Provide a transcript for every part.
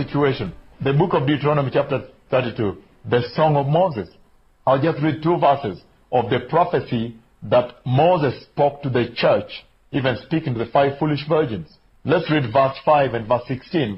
situation. The book of Deuteronomy chapter 32, the Song of Moses. I'll just read 2 verses of the prophecy that Moses spoke to the church, even speaking to the 5 foolish virgins. Let's read verse 5 and verse 16.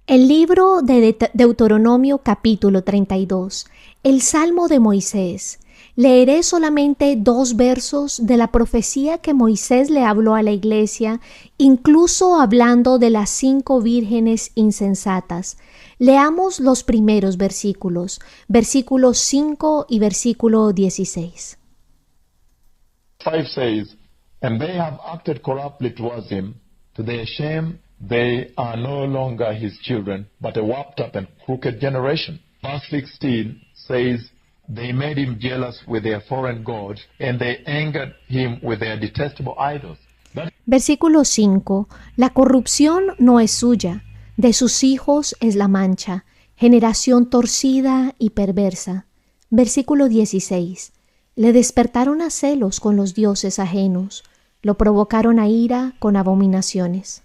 El libro de Deuteronomio capítulo 32, el Salmo de Moisés. Leeré solamente 2 versos de la profecía que Moisés le habló a la iglesia, incluso hablando de las 5 vírgenes insensatas. Leamos los primeros versículos, versículos 5 y versículo 16. 5 says, "And they have acted corruptly towards him. To their shame, they are no longer his children, but a warped up and crooked generation." Verse 16 says, "They made him jealous with their foreign gods, and they angered him with their detestable idols." Versículo 5. La corrupción no es suya, de sus hijos es la mancha, generación torcida y perversa. Versículo 16. Le despertaron a celos con los dioses ajenos, lo provocaron a ira con abominaciones.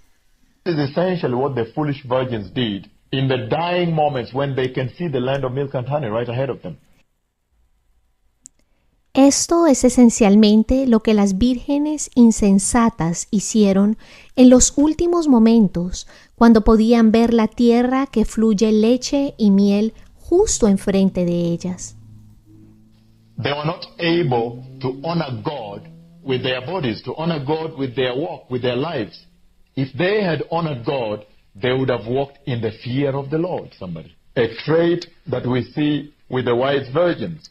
This is essentially what the foolish virgins did in the dying moments when they can see the land of milk and honey right ahead of them. Esto es esencialmente lo que las vírgenes insensatas hicieron en los últimos momentos, cuando podían ver la tierra que fluye leche y miel justo enfrente de ellas. They were not able to honor God with their bodies, to honor God with their walk, with their lives. If they had honored God, they would have walked in the fear of the Lord, somebody. A trait that we see with the wise virgins.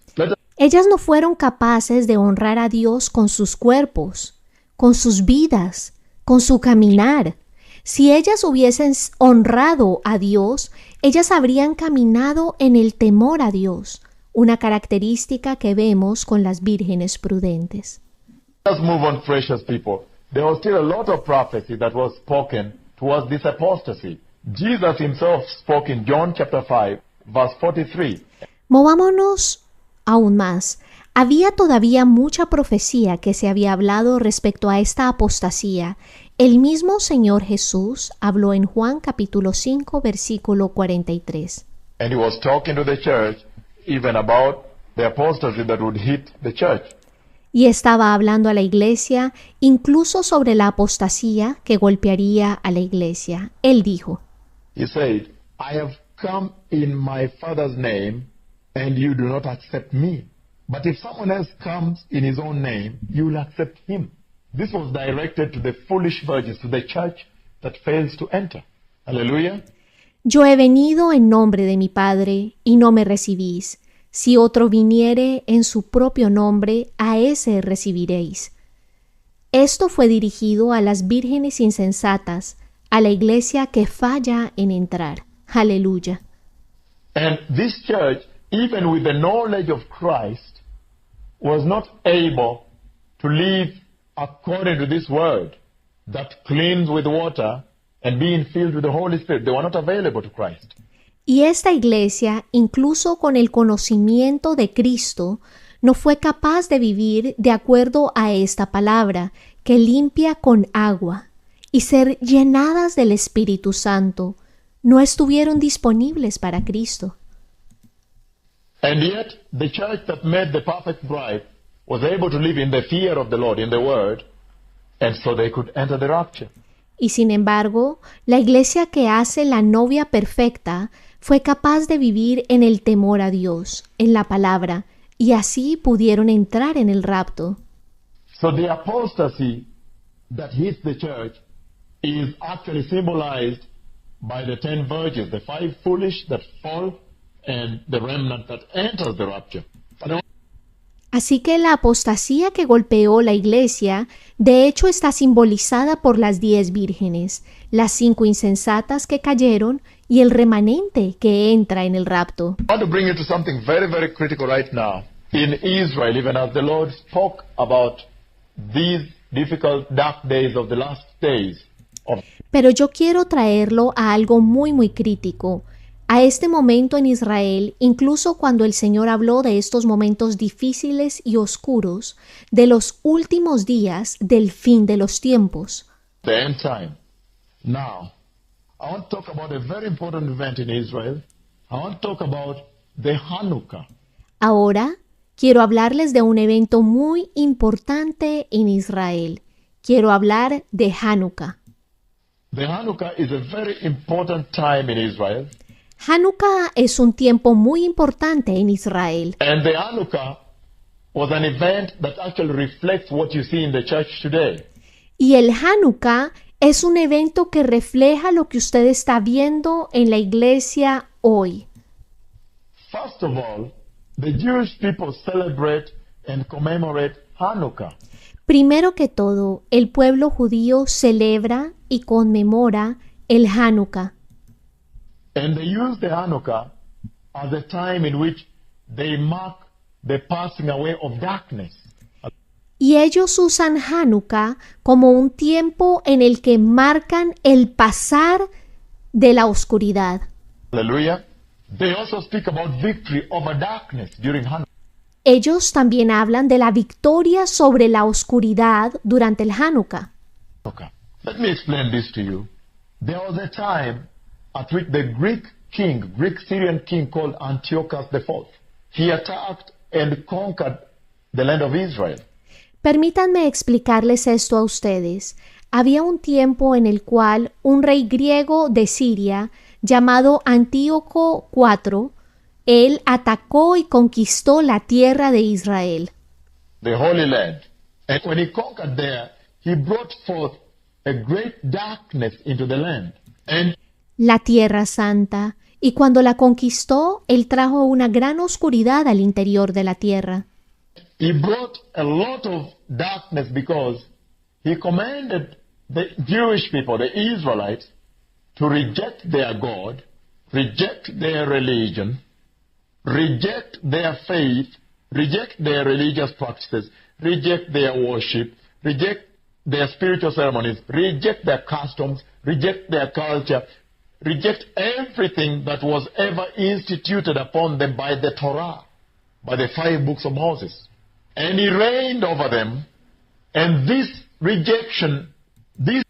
Ellas no fueron capaces de honrar a Dios con sus cuerpos, con sus vidas, con su caminar. Si ellas hubiesen honrado a Dios, ellas habrían caminado en el temor a Dios, una característica que vemos con las vírgenes prudentes. Let's move on, precious people. There was still a lot of prophecy that was spoken towards this apostasy. Jesus himself spoke in John chapter 5, verse 43. Movámonos aún más. Había todavía mucha profecía que se había hablado respecto a esta apostasía. El mismo Señor Jesús habló en Juan capítulo 5, versículo 43. And he was talking to the church even about the apostasy that would hit the church. Y estaba hablando a la iglesia incluso sobre la apostasía que golpearía a la iglesia. Él dijo, He said, "I have come in my Father's name, and you do not accept me. But if someone else comes in his own name, you will accept him." This was directed to the foolish virgins, to the church that fails to enter. Hallelujah. Yo he venido en nombre de mi Padre, y no me recibís. Si otro viniere en su propio nombre, a ese recibiréis. Esto fue dirigido a las vírgenes insensatas, a la iglesia que falla en entrar. Aleluya. And this church, even with the knowledge of Christ, was not able to live according to this word that cleans with water and being filled with the Holy Spirit. They were not available to Christ. Y esta iglesia, incluso con el conocimiento de Cristo, no fue capaz de vivir de acuerdo a esta palabra, que limpia con agua, y ser llenadas del Espíritu Santo. No estuvieron disponibles para Cristo. And yet, the church that made the perfect bride was able to live in the fear of the Lord, in the Word, and so they could enter the rapture. Y sin embargo, la iglesia que hace la novia perfecta fue capaz de vivir en el temor a Dios, en la palabra, y así pudieron entrar en el rapto. So the apostasy that hits the church is actually symbolized by the 10 virgins, the 5 foolish that fall, and the remnant that enters the rapture. Así que la apostasía que golpeó la iglesia, de hecho está simbolizada por las 10 vírgenes, las 5 insensatas que cayeron y el remanente que entra en el rapto. I want to bring you to something very, very critical right now. In Israel, even as the Lord spoke about these difficult, dark days of the last days. Pero yo quiero traerlo a algo muy, muy crítico. A este momento en Israel, incluso cuando el Señor habló de estos momentos difíciles y oscuros, de los últimos días del fin de los tiempos. The end time. Now, I want to talk about a very important event in Israel. I want to talk about the Hanukkah. Ahora quiero hablarles de un evento muy importante en Israel. Quiero hablar de Hanukkah. The Hanukkah is a very important time in Israel. Hanukkah es un tiempo muy importante en Israel. And the Hanukkah was an event that actually reflects what you see in the church today. Y el Hanukkah es un evento que refleja lo que usted está viendo en la iglesia hoy. First of all, the Jewish people celebrate and commemorate Hanukkah. Primero que todo, el pueblo judío celebra y conmemora el Hanukkah. And they use the Hanukkah as a time in which they mark the passing away of darkness. Y ellos usan Hanukkah como un tiempo en el que marcan el pasar de la oscuridad. Hallelujah. They also speak about victory over darkness during Hanukkah. Ellos también hablan de la victoria sobre la oscuridad durante el Hanukkah. Okay. Let me explain this to you. There was a time at which the Greek Syrian king called Antiochus IV, he attacked and conquered the land of Israel. Permítanme explicarles esto a ustedes. Había un tiempo en el cual un rey griego de Siria llamado Antíoco IV, él atacó y conquistó la tierra de Israel. The Holy Land. And when he conquered there, he brought forth a great darkness into the land. And La tierra santa. Y cuando la conquistó, él trajo una gran oscuridad al interior de la tierra. he brought a lot of darkness because he commanded the Jewish people, the Israelites, to reject their God, reject their religion, reject their faith, reject their religious practices, reject their worship, reject their spiritual ceremonies, reject their customs, reject their culture, reject everything that was ever instituted upon them by the Torah, by the 5 books of Moses. And he reigned over them, and this rejection, this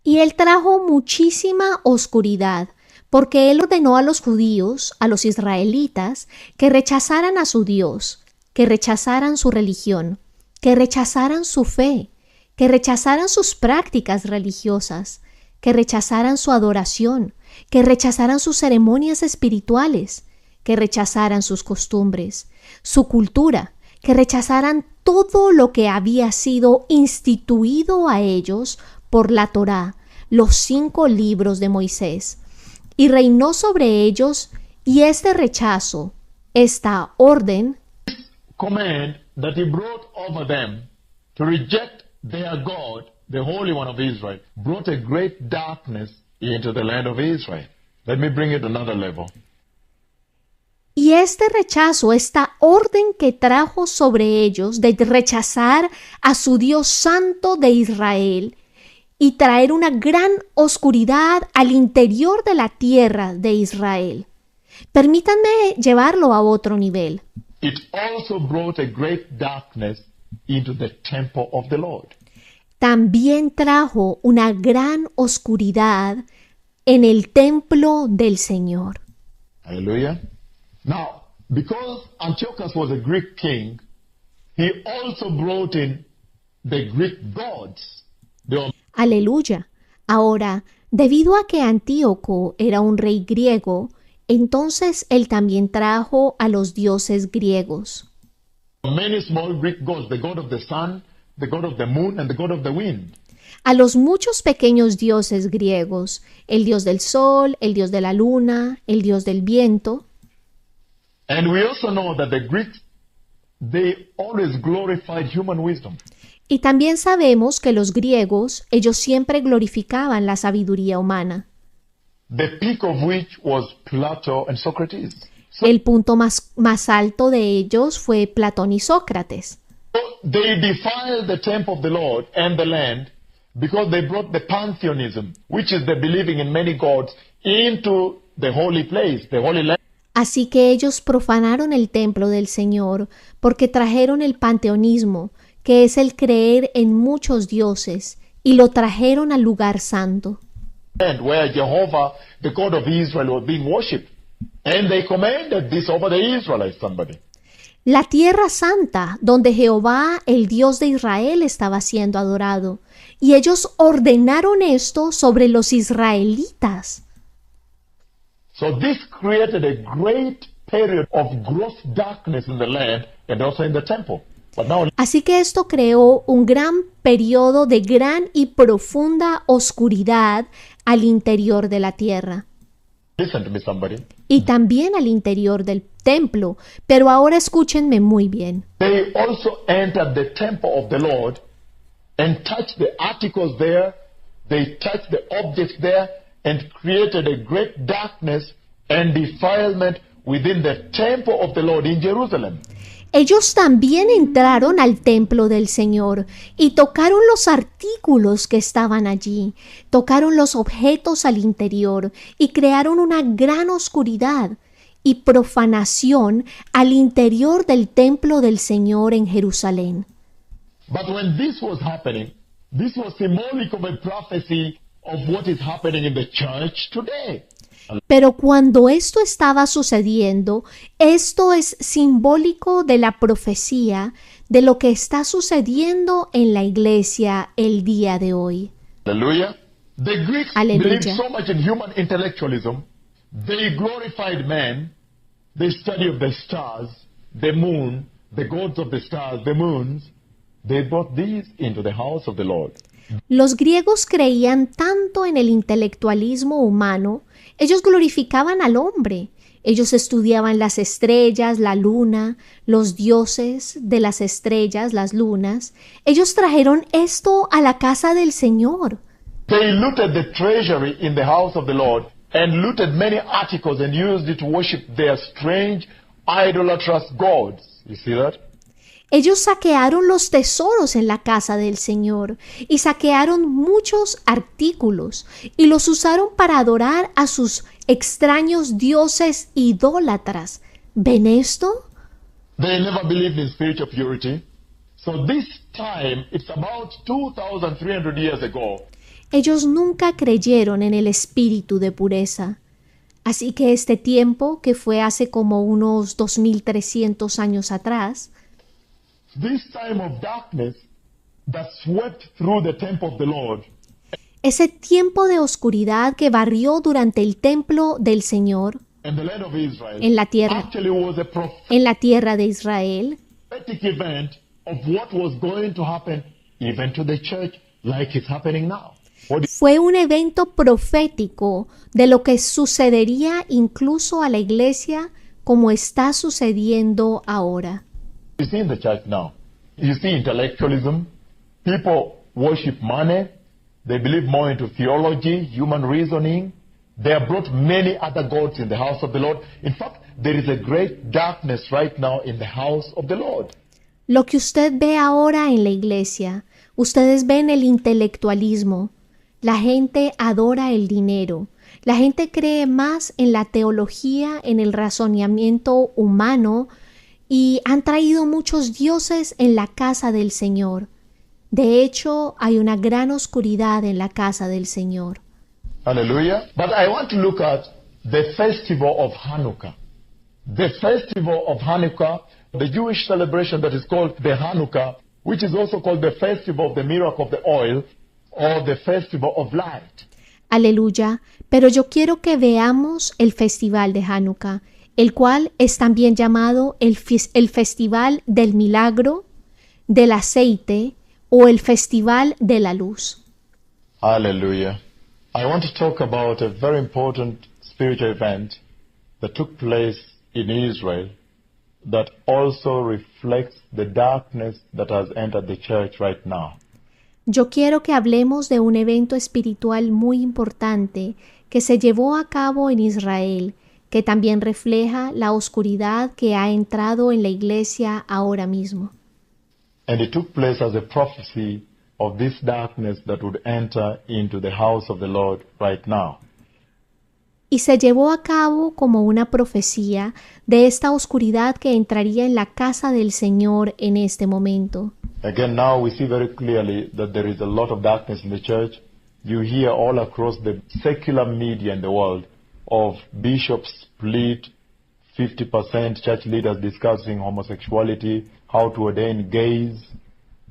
Y él trajo muchísima oscuridad, porque él ordenó a los judíos, a los israelitas, que rechazaran a su Dios, que rechazaran su religión, que rechazaran su fe, que rechazaran sus prácticas religiosas, que rechazaran su adoración, que rechazaran sus ceremonias espirituales, que rechazaran sus costumbres, su cultura, que rechazaran todo lo que había sido instituido a ellos por la Torá, los 5 libros de Moisés, y reinó sobre ellos, y este rechazo, esta orden, command that he brought over them to reject their God, the Holy One of Israel, brought a great darkness into the land of Israel. Let me bring it to another level. y este rechazo, esta orden que trajo sobre ellos de rechazar a su Dios santo de Israel y traer una gran oscuridad al interior de la tierra de Israel. Permítanme llevarlo a otro nivel. It also brought a great darkness into the temple of the Lord. También trajo una gran oscuridad en el templo del Señor. Hallelujah. Now, because Antiochus was a Greek king, he also brought in the Greek gods. Aleluya. Ahora, debido a que Antíoco era un rey griego, entonces él también trajo a los dioses griegos. Many small Greek gods, the god of the sun, the god of the moon, and the god of the wind. A los muchos pequeños dioses griegos, el dios del sol, el dios de la luna, el dios del viento. And we also know that the Greeks, they always glorified human wisdom. Y también sabemos que los griegos, ellos siempre glorificaban la sabiduría humana. The peak of which was Plato and Socrates. El punto más alto de ellos fue Platón y Sócrates. So they defiled the temple of the Lord and the land because they brought the pantheism, which is the believing in many gods, into the holy place, the holy land. Así que ellos profanaron el templo del Señor porque trajeron el panteonismo, que es el creer en muchos dioses, y lo trajeron al lugar santo. And where Jehovah, the God of Israel, was being worshipped. And they commanded this over the Israelites, somebody. La tierra santa, donde Jehová, el Dios de Israel, estaba siendo adorado. Y ellos ordenaron esto sobre los israelitas. So this created a great period of gross darkness in the land and also in the temple. But now Así que esto creó un gran periodo de gran y profunda oscuridad al interior de la tierra listen to me, somebody. y también al interior del templo. Pero ahora escúchenme muy bien. They also entered the temple of the Lord and touched the articles there. They touched the objects there and created a great darkness and defilement within the temple of the Lord in Jerusalem. Ellos también entraron al templo del Señor y tocaron los artículos que estaban allí, tocaron los objetos al interior y crearon una gran oscuridad y profanación al interior del templo del Señor en Jerusalén. But when this was happening, this was symbolic of a prophecy of what is happening in the church today. Pero cuando esto estaba sucediendo, esto es simbólico de la profecía de lo que está sucediendo en la iglesia el día de hoy. Hallelujah. The Greeks Hallelujah. believed so much in human intellectualism. They glorified man. They study of the stars, the moon, the gods of the stars, the moons. They brought these into the house of the Lord. Los griegos creían tanto en el intelectualismo humano, ellos glorificaban al hombre. Ellos estudiaban las estrellas, la luna, los dioses de las estrellas, las lunas. Ellos trajeron esto a la casa del Señor. They looted the treasury in the house of the Lord and looted many articles and used it to worship their strange idolatrous gods. You see that? Ellos saquearon los tesoros en la casa del Señor y saquearon muchos artículos y los usaron para adorar a sus extraños dioses idólatras. ¿Ven esto? They never believed in spiritual purity. So this time, it's about 2,300 years ago. Ellos nunca creyeron en el espíritu de pureza. Así que este tiempo, que fue hace como unos 2300 años atrás, This time of darkness that swept through the temple of the Lord, ese tiempo de oscuridad que barrió durante el templo del Señor and the land of Israel, en la tierra, actually was a en la tierra de Israel, prophetic event of what was going to happen even to the church, like it's happening now. What fue un evento profético de lo que sucedería incluso a la iglesia como está sucediendo ahora. you see in the church now? You see intellectualism. People worship money. They believe more into theology, human reasoning. They have brought many other gods in the house of the Lord. In fact, there is a great darkness right now in the house of the Lord. Lo que usted ve ahora en la iglesia, ustedes ven el intelectualismo. La gente adora el dinero. La gente cree más en la teología, en el razonamiento humano, y han traído muchos dioses en la casa del Señor. De hecho, hay una gran oscuridad en la casa del Señor. Hallelujah. But I want to look at the festival of Hanukkah. The festival of Hanukkah, the Jewish celebration that is called the Hanukkah, which is also called the festival of the miracle of the oil, or the festival of light. Aleluya. Pero yo quiero que veamos el festival de Hanukkah, el cual es también llamado el festival del milagro, del aceite o el festival de la luz. Hallelujah. I want to talk about a very important spiritual event that took place in Israel that also reflects the darkness that has entered the church right now. Yo quiero que hablemos de un evento espiritual muy importante que se llevó a cabo en Israel, que también refleja la oscuridad que ha entrado en la iglesia ahora mismo. And it took place as a prophecy of this darkness that would enter into the house of the Lord right now. Y se llevó a cabo como una profecía de esta oscuridad que entraría en la casa del Señor en este momento. Again, now we see very clearly that there is a lot of darkness in the church, you hear all across the secular media in the world of bishops split, 50% church leaders discussing homosexuality, how to ordain gays.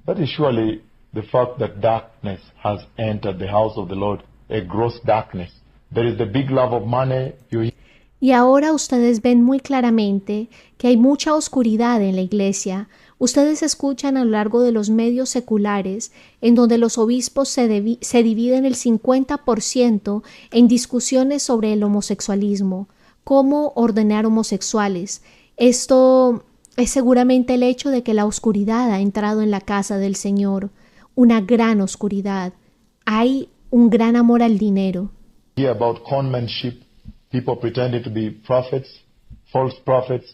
That is surely the fact that darkness has entered the house of the Lord, a gross darkness. There is the big love of money. Y ahora ustedes ven muy claramente que hay mucha oscuridad en la iglesia. Ustedes escuchan a lo largo de los medios seculares en donde los obispos se dividen el 50% en discusiones sobre el homosexualismo, cómo ordenar homosexuales. Esto es seguramente el hecho de que la oscuridad ha entrado en la casa del Señor, una gran oscuridad. Hay un gran amor al dinero. Hear about conmanship, people pretending to be prophets, false prophets,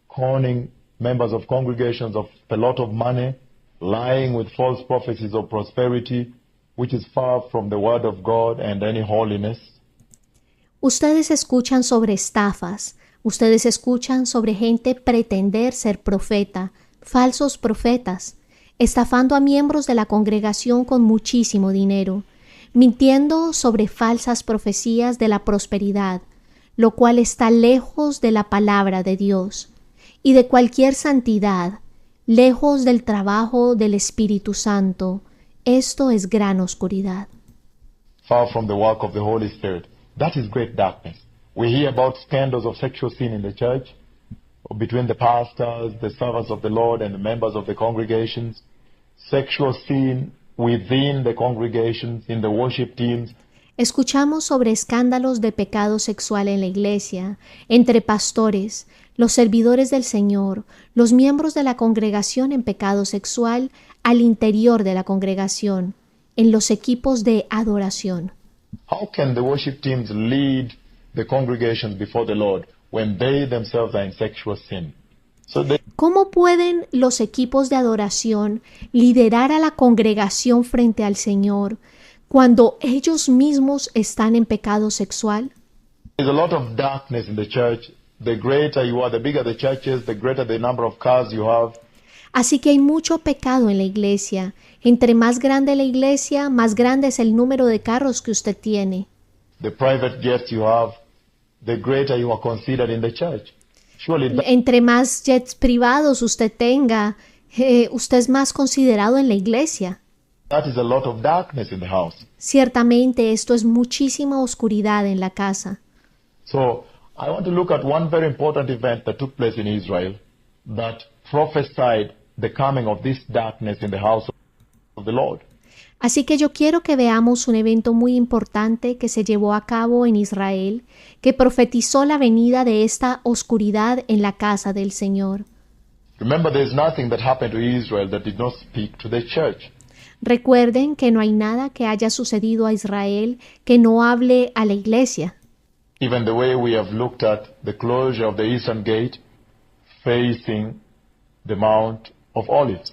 conning members of congregations of a lot of money, lying with false prophecies of prosperity, which is far from the word of God and any holiness. Ustedes escuchan sobre estafas, ustedes escuchan sobre gente pretender ser profeta, falsos profetas, estafando a miembros de la congregación con muchísimo dinero, mintiendo sobre falsas profecías de la prosperidad, lo cual está lejos de la palabra de Dios y de cualquier santidad, lejos del trabajo del Espíritu Santo. Esto es gran oscuridad. Far from the work of the Holy Spirit. That is great darkness. We hear about scandals of sexual sin in the church, between the pastors, the servants of the Lord, and the members of the congregations. Sexual sin within the congregations, in the worship teams. Escuchamos sobre escándalos de pecado sexual en la iglesia, entre pastores, los servidores del Señor, los miembros de la congregación en pecado sexual al interior de la congregación, en los equipos de adoración. How can the worship teams lead the congregations before the Lord when they themselves are in sexual sin? ¿Cómo pueden los equipos de adoración liderar a la congregación frente al Señor cuando ellos mismos están en pecado sexual? There's a lot of darkness in the church. The greater you are, the bigger the church is, the greater the number of cars you have. Así que hay mucho pecado en la iglesia. Entre más grande la iglesia, más grande es el número de carros que usted tiene. The private jets you have, the greater you are considered in the church. Surely Entre más jets privados usted tenga, usted es más considerado en la iglesia. that is a lot of darkness in the house. Ciertamente esto es muchísima oscuridad en la casa. So I want to look at one very important event that took place in Israel that prophesied the coming of this darkness in the house of the Lord. Así que yo quiero que veamos un evento muy importante que se llevó a cabo en Israel, que profetizó la venida de esta oscuridad en la casa del Señor. Remember, there is nothing that happened to Israel that did not speak to the church. Recuerden que no hay nada que haya sucedido a Israel que no hable a la iglesia. Even the way we have looked at the closure of the eastern gate facing the Mount of Olives.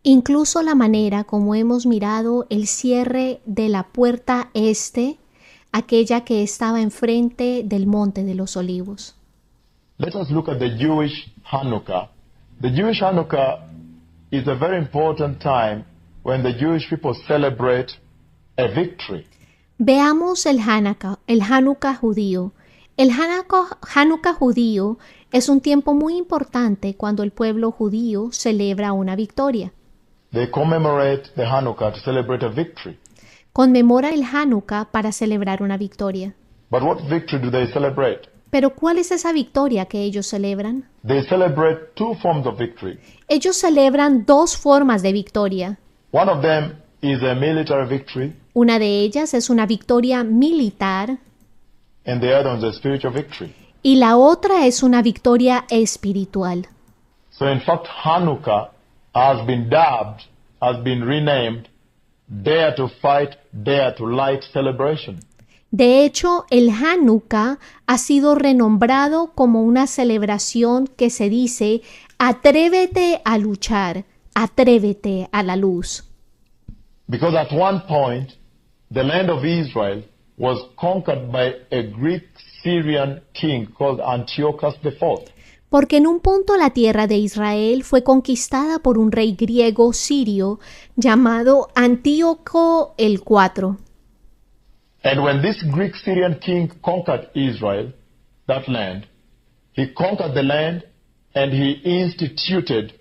Incluso la manera como hemos mirado el cierre de la puerta este, aquella que estaba enfrente del Monte de los Olivos. Let us look at the Jewish Hanukkah. The Jewish Hanukkah is a very important time when the Jewish people celebrate a victory. Veamos el Hanukkah judío. El Hanukkah judío es un tiempo muy importante cuando el pueblo judío celebra una victoria. They commemorate the Hanukkah to celebrate a victory. Conmemora el Hanukkah para celebrar una victoria. But what victory do they celebrate? Pero ¿cuál es esa victoria que ellos celebran? They celebrate two forms of victory. Ellos celebran dos formas de victoria. One of them is a military victory, Una de ellas es una victoria militar and the other one is a spiritual victory. y la otra es una victoria espiritual. So in fact, Hanukkah has been dubbed, has been renamed, Dare to Fight, Dare to Light Celebration. De hecho, el Hanukkah ha sido renombrado como una celebración que se dice atrévete a luchar, atrévete a la luz. Because at one point, the land of Israel was conquered by a Greek Syrian king called Antiochus IV. porque en un punto la tierra de Israel fue conquistada por un rey griego sirio llamado Antíoco el IV. And when this Greek Syrian king conquered Israel, that land, he conquered the land and he instituted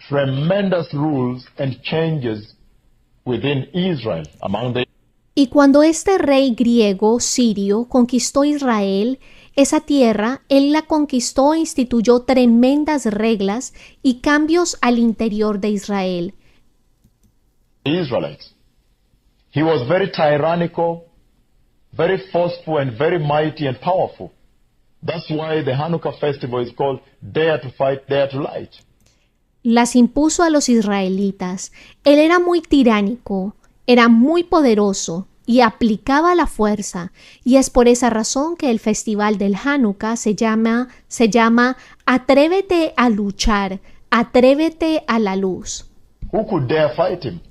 tremendous rules and changes within Israel among the Y cuando este rey griego sirio conquistó Israel, esa tierra, él la conquistó e instituyó tremendas reglas y cambios al interior de Israel. Israelites. He was very tyrannical, very forceful, and very mighty and powerful. That's why the Hanukkah festival is called Dare to Fight, Dare to Light. Las impuso a los israelitas. Él era muy tiránico, era muy poderoso y aplicaba la fuerza. Y es por esa razón que el festival del Hanukkah se llama Atrévete a luchar, atrévete a la luz. Who could dare fight him?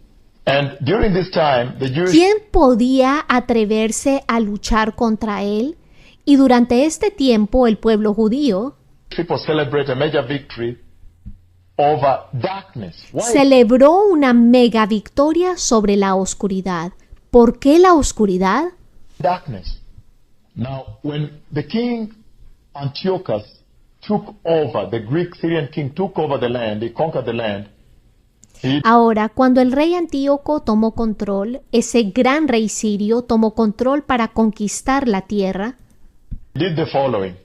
And during this time, the Jewish ¿Quién podía atreverse a luchar contra él? Y durante este tiempo el pueblo judío people celebrate a major victory over darkness. Why? celebró una mega victoria sobre la oscuridad. ¿Por qué la oscuridad? Darkness. Now, when the king Antiochus took over, the Greek Syrian king took over the land, he conquered the land. Ahora, cuando el rey Antíoco tomó control, ese gran rey sirio tomó control para conquistar la tierra, Did the following.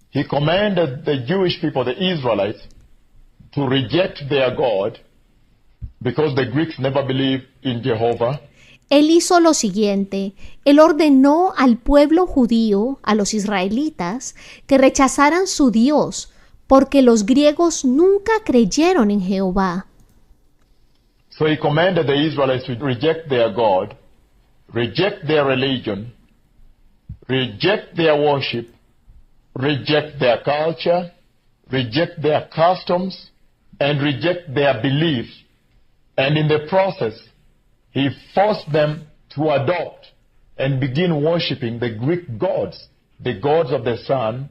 He commanded the Jewish people, the Israelites, to reject their God because the Greeks never believed in Jehovah. él hizo lo siguiente. Él ordenó al pueblo judío, a los israelitas, que rechazaran su Dios, porque los griegos nunca creyeron en Jehová. So he commanded the Israelites to reject their God, reject their religion, reject their worship, reject their culture, reject their customs, and reject their beliefs. And in the process, he forced them to adopt and begin worshiping the Greek gods, the gods of the sun,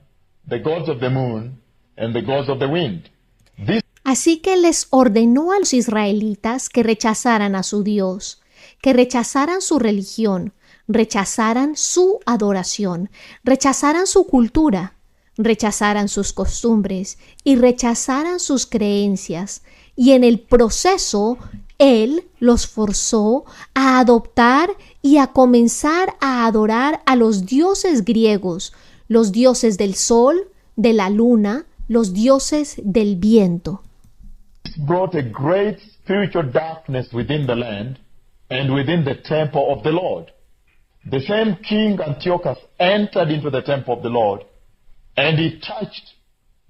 the gods of the moon, and the gods of the wind. This Así que les ordenó a los israelitas que rechazaran a su Dios, que rechazaran su religión, rechazaran su adoración, rechazaran su cultura, rechazaran sus costumbres y rechazaran sus creencias. Y en el proceso, él los forzó a adoptar y a comenzar a adorar a los dioses griegos, los dioses del sol, de la luna, los dioses del viento. brought a great spiritual darkness within the land and within the temple of the Lord. The same king Antiochus entered into the temple of the Lord, and he touched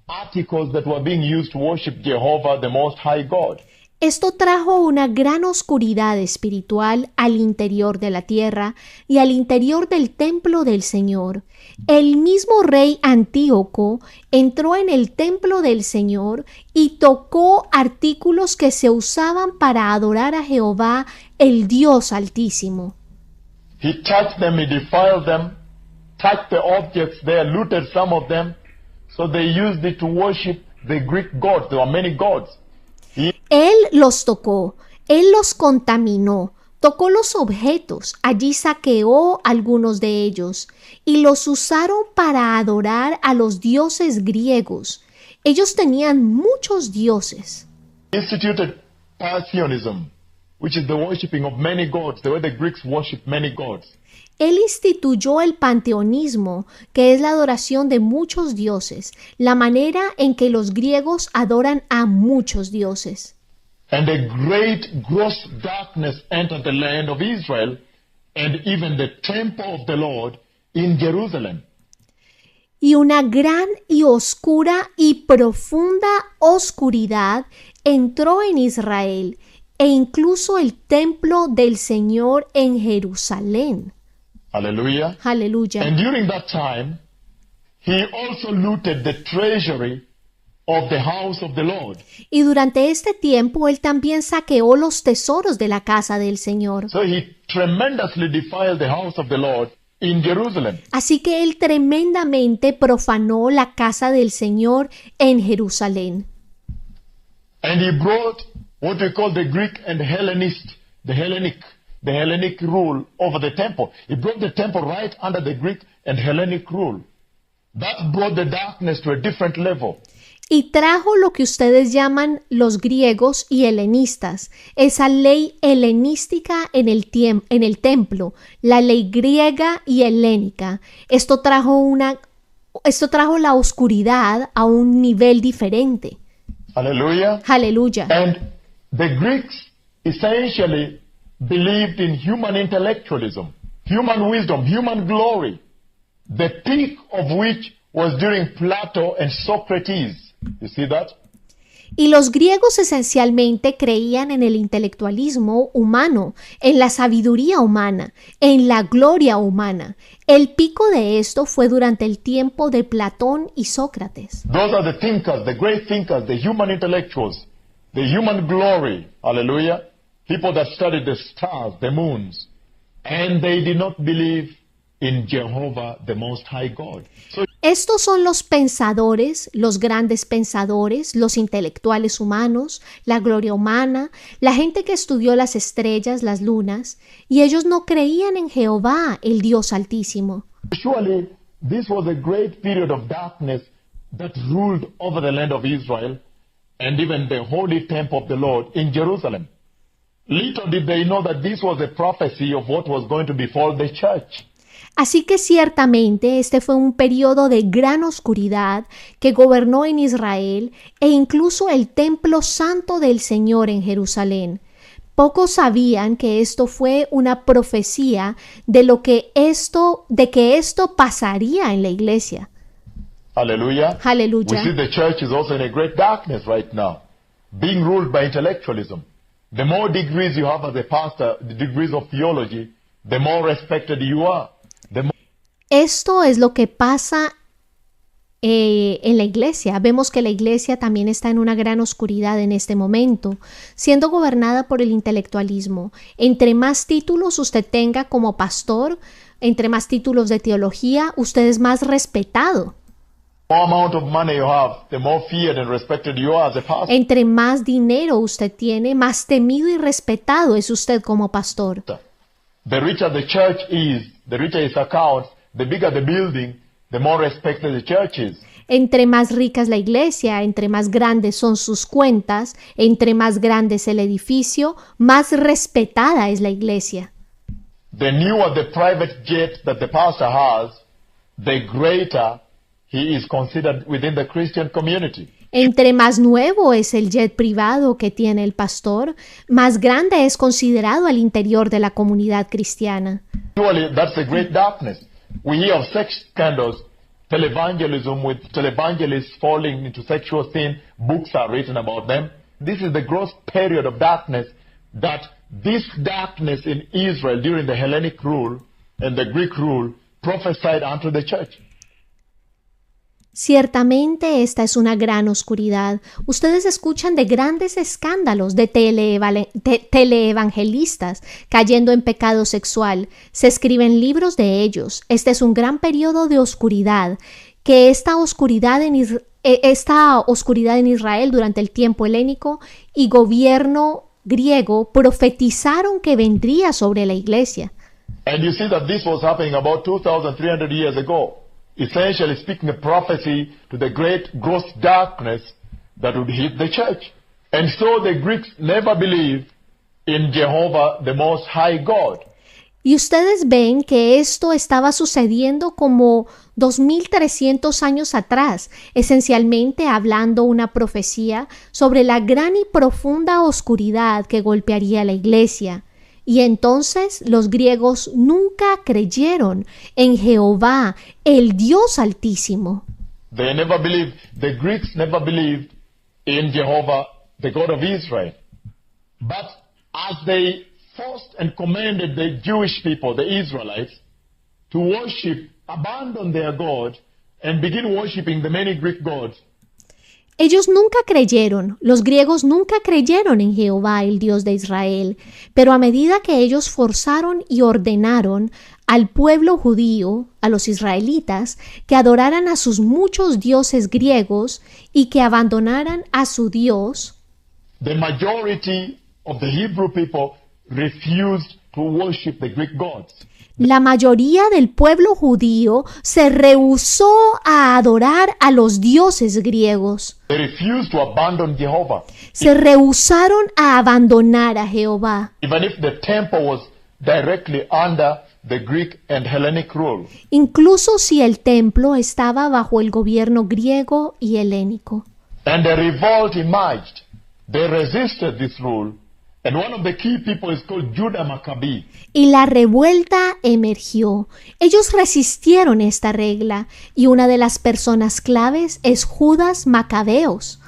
articles that were being used to worship Jehovah, the Most High God. Esto trajo una gran oscuridad espiritual al interior de la tierra y al interior del templo del Señor. El mismo rey Antíoco entró en el templo del Señor y tocó artículos que se usaban para adorar a Jehová, el Dios Altísimo. He touched them, he defiled them, touched the objects there, looted some of them, so they used it to worship the Greek gods. There were many gods. Él los tocó, él los contaminó, tocó los objetos, allí saqueó algunos de ellos y los usaron para adorar a los dioses griegos. Ellos tenían muchos dioses. He instituted Pantheism, which is the worshipping of many gods, the way the Greeks worship many gods. Él instituyó el panteonismo, que es la adoración de muchos dioses, la manera en que los griegos adoran a muchos dioses. And a great gross darkness entered the land of Israel and even the temple of the Lord in Jerusalem. Y una gran y oscura y profunda oscuridad entró en Israel e incluso el templo del Señor en Jerusalén. Hallelujah. Aleluya. And during that time, he also looted the treasury of the house of the Lord. Y durante este tiempo él también saqueó los tesoros de la casa del Señor. So he tremendously defiled the house of the Lord in Jerusalem. Así que él tremendamente profanó la casa del Señor en Jerusalén. And he brought what we call the Greek and the Hellenic rule over the temple. He brought the temple right under the Greek and Hellenic rule. That brought the darkness to a different level. Y trajo lo que ustedes llaman los griegos y helenistas, esa ley helenística en el templo, la ley griega y helénica. Esto trajo la oscuridad a un nivel diferente. Hallelujah. Aleluya. And the Greeks essentially believed in human intellectualism, human wisdom, human glory, the peak of which was during Plato and Socrates. You see that? Y los griegos esencialmente creían en el intelectualismo humano, en la sabiduría humana, en la gloria humana. El pico de esto fue durante el tiempo de Platón y Sócrates. Those are the thinkers, the great thinkers, the human intellectuals, the human glory. Hallelujah. People that studied the stars, the moons. And they did not believe in Jehovah, the Most High God. So Estos son los pensadores, los grandes pensadores, los intelectuales humanos, la gloria humana, la gente que estudió las estrellas, las lunas, y ellos no creían en Jehová, el Dios Altísimo. surely this was a great period of darkness that ruled over the land of Israel and even the holy temple of the Lord in Jerusalem. Little did they know that this was a prophecy of what was going to befall the church. Así que ciertamente este fue un periodo de gran oscuridad que gobernó en Israel e incluso el templo santo del Señor en Jerusalén. Pocos sabían que esto fue una profecía de que esto pasaría en la iglesia. Hallelujah. Hallelujah. We see the church is also in a great darkness right now, being ruled by intellectualism. The more degrees you have as a pastor, the degrees of theology, the more respected you are. Esto es lo que pasa en la iglesia. Vemos que la iglesia también está en una gran oscuridad en este momento, siendo gobernada por el intelectualismo. Entre más títulos usted tenga como pastor, entre más títulos de teología, usted es más respetado. The more amount of money you have, the more feared and respected you are as a pastor. Entre más dinero usted tiene, más temido y respetado es usted como pastor. The richer the church is, the richer its accounts, the bigger the building, the more respected the church is. Entre más rica es la iglesia, entre más grandes son sus cuentas, entre más grande es el edificio, más respetada es la iglesia. The newer the private jet that the pastor has, the greater he is considered within the Christian community. Entre más nuevo es el jet privado que tiene el pastor, más grande es considerado al interior de la comunidad cristiana. Surely that's a great darkness. We hear of sex scandals, televangelism with televangelists falling into sexual sin, books are written about them. This is the gross period of darkness that this darkness in Israel during the Hellenic rule and the Greek rule prophesied unto the church. Ciertamente esta es una gran oscuridad. Ustedes escuchan de grandes escándalos de teleevangelistas cayendo en pecado sexual. Se escriben libros de ellos. Este es un gran periodo de oscuridad, que esta oscuridad en Israel durante el tiempo helénico y gobierno griego profetizaron que vendría sobre la iglesia. And you see that this was happening about 2,300 years ago. Essentially speaking, a prophecy to the great gross darkness that would hit the church. And so the Greeks never believed in Jehovah, the Most High God. Y ustedes ven que esto estaba sucediendo como 2300 años atrás, esencialmente hablando una profecía sobre la gran y profunda oscuridad que golpearía la iglesia. Y entonces los griegos nunca creyeron en Jehová, el Dios Altísimo. They never believed, the Greeks never believed in Jehovah, the God of Israel. But as they forced and commanded the Jewish people, the Israelites, to worship, abandon their God, and begin worshiping the many Greek gods, Ellos nunca creyeron, los griegos nunca creyeron en Jehová, el Dios de Israel, pero a medida que ellos forzaron y ordenaron al pueblo judío, a los israelitas, que adoraran a sus muchos dioses griegos y que abandonaran a su Dios, the majority of the Hebrew people refused to worship the Greek gods. la mayoría del pueblo judío se rehusó a adorar a los dioses griegos. They refused to abandon Jehovah. Se rehusaron a abandonar a Jehová. Even if the temple was directly under the Greek and Hellenic rule. Incluso si el templo estaba bajo el gobierno griego y helénico. And a revolt emerged. They resisted this rule. And one of the key people is called Judah Maccabee. Y la revuelta emergió. Ellos resistieron esta regla y una de las personas claves es Judas Macabeos.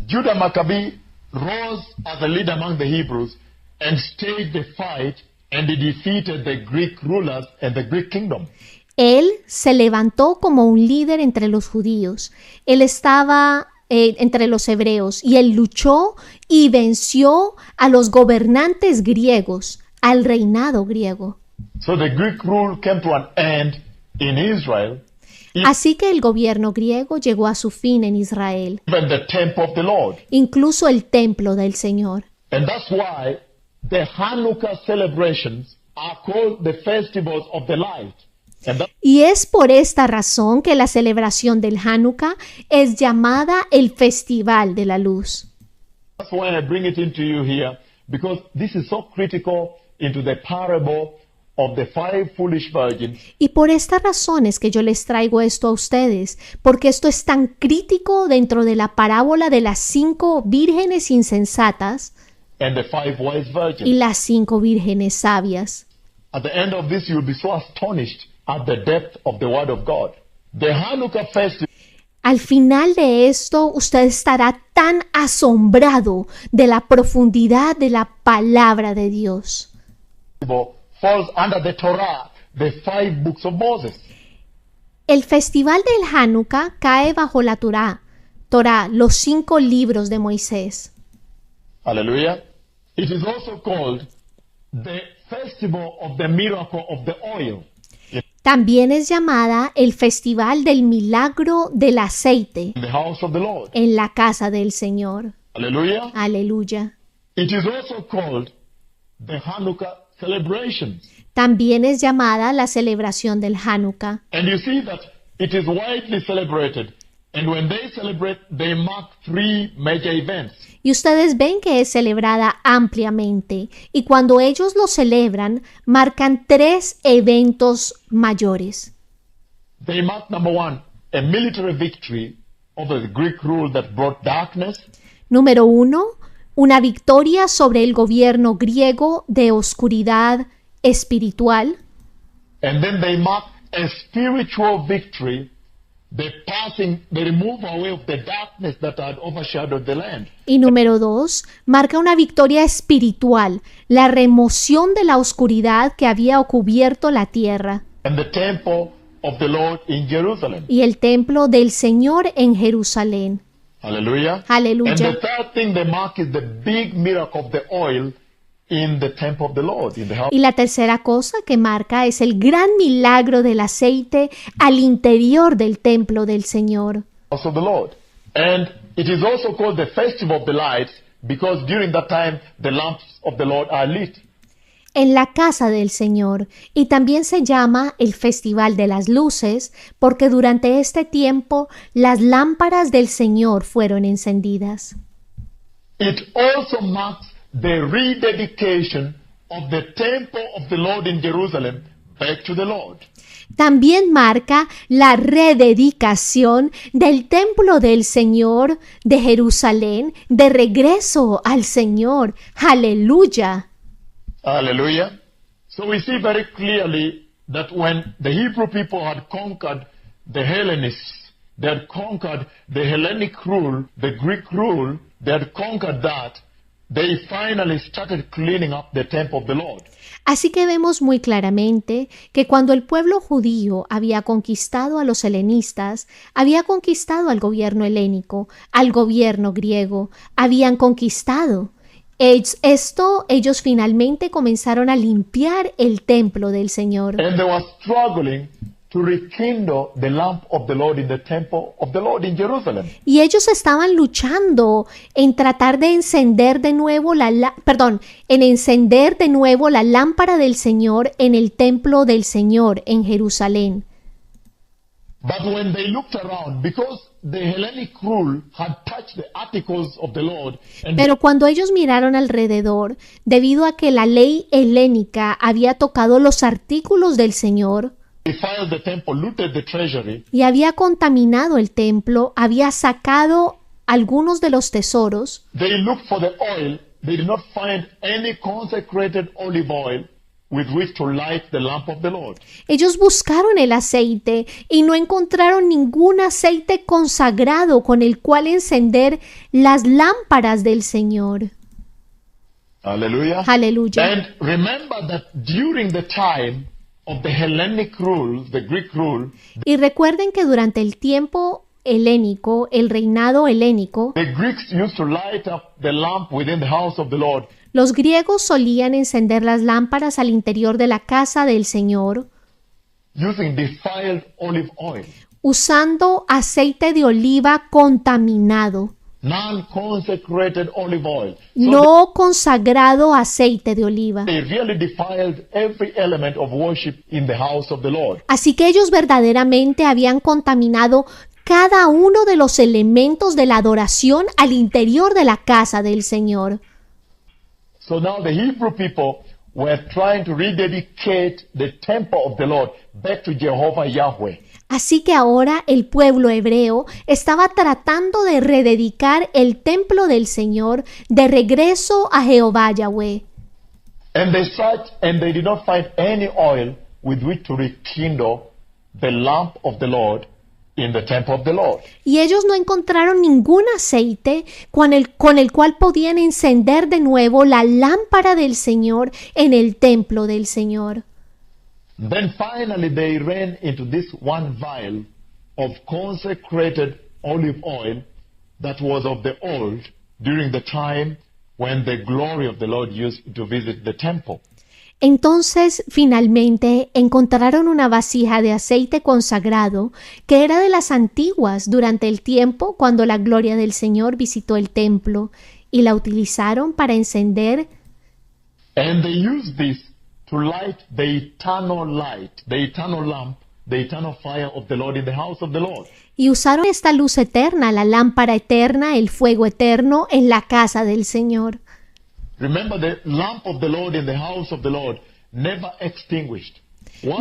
Judah Maccabee rose as a leader among the Hebrews and staged the fight, and he defeated the Greek rulers and the Greek kingdom. Él se levantó como un líder entre los judíos. Él estaba entre los hebreos y él luchó y venció a los gobernantes griegos, al reinado griego. So the Greek rule came to an end in Israel, Así que el gobierno griego llegó a su fin en Israel, even the temple of the Lord. incluso el templo del Señor. And that's why the Hanukkah celebrations are called the festivals of the light. And Y es por esta razón que la celebración del Hanukkah es llamada el Festival de la Luz. that's why I bring it into you here, because this is so critical into the parable of the five foolish virgins Y por esta razón es que yo les traigo esto a ustedes, porque esto es tan crítico dentro de la parábola de las 5 vírgenes insensatas and the five wise y virgins. las 5 vírgenes sabias. At the end of this, you'll be so astonished at the depth of the Word of God. The Hanukkah festival Al final de esto, usted estará tan asombrado de la profundidad de la palabra de Dios. falls under the Torah, the five books of Moses. El festival del Hanukkah cae bajo la Torá, los 5 libros de Moisés. Hallelujah. It is also called the festival of the miracle of the oil. También es llamada el festival del milagro del aceite In the house of the Lord. en la casa del Señor. Hallelujah. Aleluya. It is also called the Hanukkah celebration. También es llamada la celebración del Hanukkah. And you see that it is widely celebrated. And when they celebrate, they mark 3 major events. Y ustedes ven que es celebrada ampliamente. Y cuando ellos lo celebran, marcan 3 eventos mayores. They mark, number 1, a military victory over the Greek rule that brought darkness. Número 1, una victoria sobre el gobierno griego de oscuridad espiritual. And then they mark a spiritual victory, the removal away of the darkness that had overshadowed the land. Y número 2, marca una victoria espiritual, la remoción de la oscuridad que había cubierto la tierra. And the temple of the Lord in Jerusalem. Y el templo del Señor en Jerusalén. Hallelujah. Aleluya. And the third thing they mark is the big miracle of the oil in the temple of the Lord, in the house Y la tercera cosa que marca es el gran milagro del aceite al interior del templo del Señor. of the Lord. And it is also called the festival of the lights because during that time the lamps of the Lord are lit. En la casa del Señor. Y también se llama el Festival de las Luces porque durante este tiempo las lámparas del Señor fueron encendidas. It also marks the rededication of the temple of the Lord in Jerusalem back to the Lord. También marca la rededicación del templo del Señor de Jerusalén de regreso al Señor. Aleluya. Hallelujah. So we see very clearly that when the Hebrew people had conquered the Hellenists, they had conquered the Hellenic rule, the Greek rule, they had conquered that, they finally started cleaning up the temple of the Lord. Así que vemos muy claramente que cuando el pueblo judío había conquistado a los helenistas, había conquistado al gobierno helénico, al gobierno griego, habían conquistado Ellos finalmente comenzaron a limpiar el templo del Señor. And they were struggling to rekindle the lamp of the Lord in the temple of the Lord in Jerusalem. Y ellos estaban luchando en tratar de encender de nuevo en encender de nuevo la lámpara del Señor en el templo del Señor en Jerusalén. But when they looked around, because the Hellenic rule had touched the articles of the Lord, and Pero cuando ellos miraron alrededor, debido a que la ley helénica había tocado los artículos del Señor defiled the temple, looted the treasury, y había contaminado el templo, había sacado algunos de los tesoros, they looked for the oil. They did not find any consecrated olive oil with which to light the lamp of the Lord. ellos buscaron el aceite y no encontraron ningún aceite consagrado con el cual encender las lámparas del Señor. Hallelujah. Aleluya. And remember that during the time of the Hellenic rule, the Greek rule, Y recuerden que durante el tiempo helénico, el reinado helénico, the Greeks used to light up the lamp within the house of the Lord los griegos solían encender las lámparas al interior de la casa del Señor using defiled olive oil, usando aceite de oliva contaminado, non-consecrated olive oil. So no consagrado aceite de oliva. they really defiled every element of worship in the house of the Lord. Así que ellos verdaderamente habían contaminado cada uno de los elementos de la adoración al interior de la casa del Señor. So now the Hebrew people were trying to rededicate the temple of the Lord back to Jehovah Yahweh. Así que ahora el pueblo hebreo estaba tratando de rededicar el templo del Señor de regreso a Jehová Yahweh. And they searched and they did not find any oil with which to rekindle the lamp of the Lord in the temple of the Lord. Y ellos no encontraron ningún aceite con el cual podían encender de nuevo la lámpara del Señor en el templo del Señor. Then finally they ran into this one vial of consecrated olive oil that was of the old during the time when the glory of the Lord used to visit the temple. Entonces, finalmente, encontraron una vasija de aceite consagrado que era de las antiguas durante el tiempo cuando la gloria del Señor visitó el templo y la utilizaron para encender And they used this to light the eternal lamp, the eternal fire of the Lord in the house of the Lord. y usaron esta luz eterna, la lámpara eterna, el fuego eterno en la casa del Señor. Remember, the lamp of the Lord in the house of the Lord never extinguished.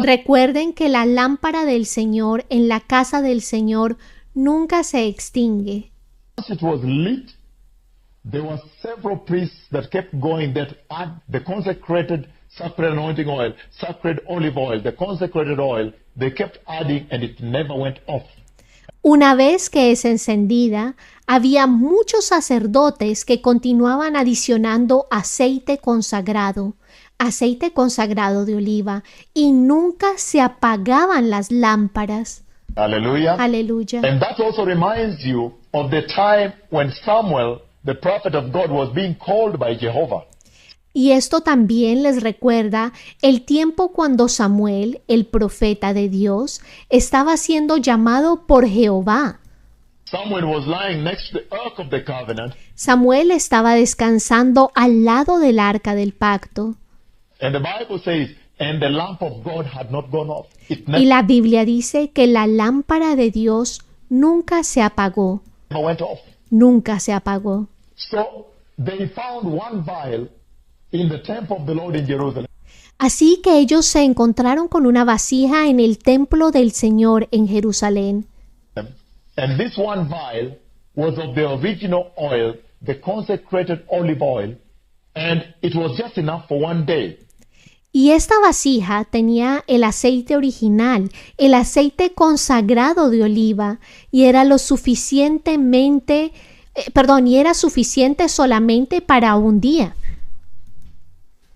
Recuerden que la lámpara del Señor en la casa del Señor nunca se extingue. Once it was lit, there were several priests that kept going that add the consecrated sacred anointing oil, sacred olive oil, the consecrated oil. They kept adding and it never went off. Una vez que es encendida, había muchos sacerdotes que continuaban adicionando aceite consagrado de oliva, y nunca se apagaban las lámparas. Hallelujah. Aleluya. And that also reminds you of the time when Samuel, the prophet of God, was being called by Jehovah. Y esto también les recuerda el tiempo cuando Samuel, el profeta de Dios, estaba siendo llamado por Jehová. Samuel was lying next to the ark of the covenant, Samuel estaba descansando al lado del arca del pacto. and the Bible says, and the lamp of God had not gone off. It Y la Biblia dice que la lámpara de Dios nunca se apagó, never went off. nunca se apagó. So they found one vial in the temple of the Lord in Jerusalem. Así que ellos se encontraron con una vasija en el templo del Señor en Jerusalén. And this one vial was of the original oil, the consecrated olive oil, and it was just enough for one day. Y esta vasija tenía el aceite original, el aceite consagrado de oliva, y era suficiente solamente para un día.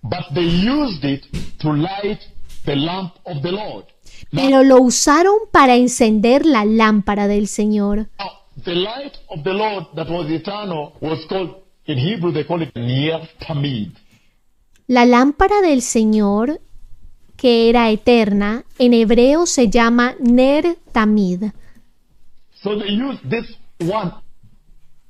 But they used it to light the lamp of the Lord. Pero lo usaron para encender la lámpara del Señor. Now, the light of the Lord that was eternal was called In Hebrew they call it Ner Tamid. La lámpara del Señor, que era eterna, en hebreo se llama Ner Tamid. So they used this one.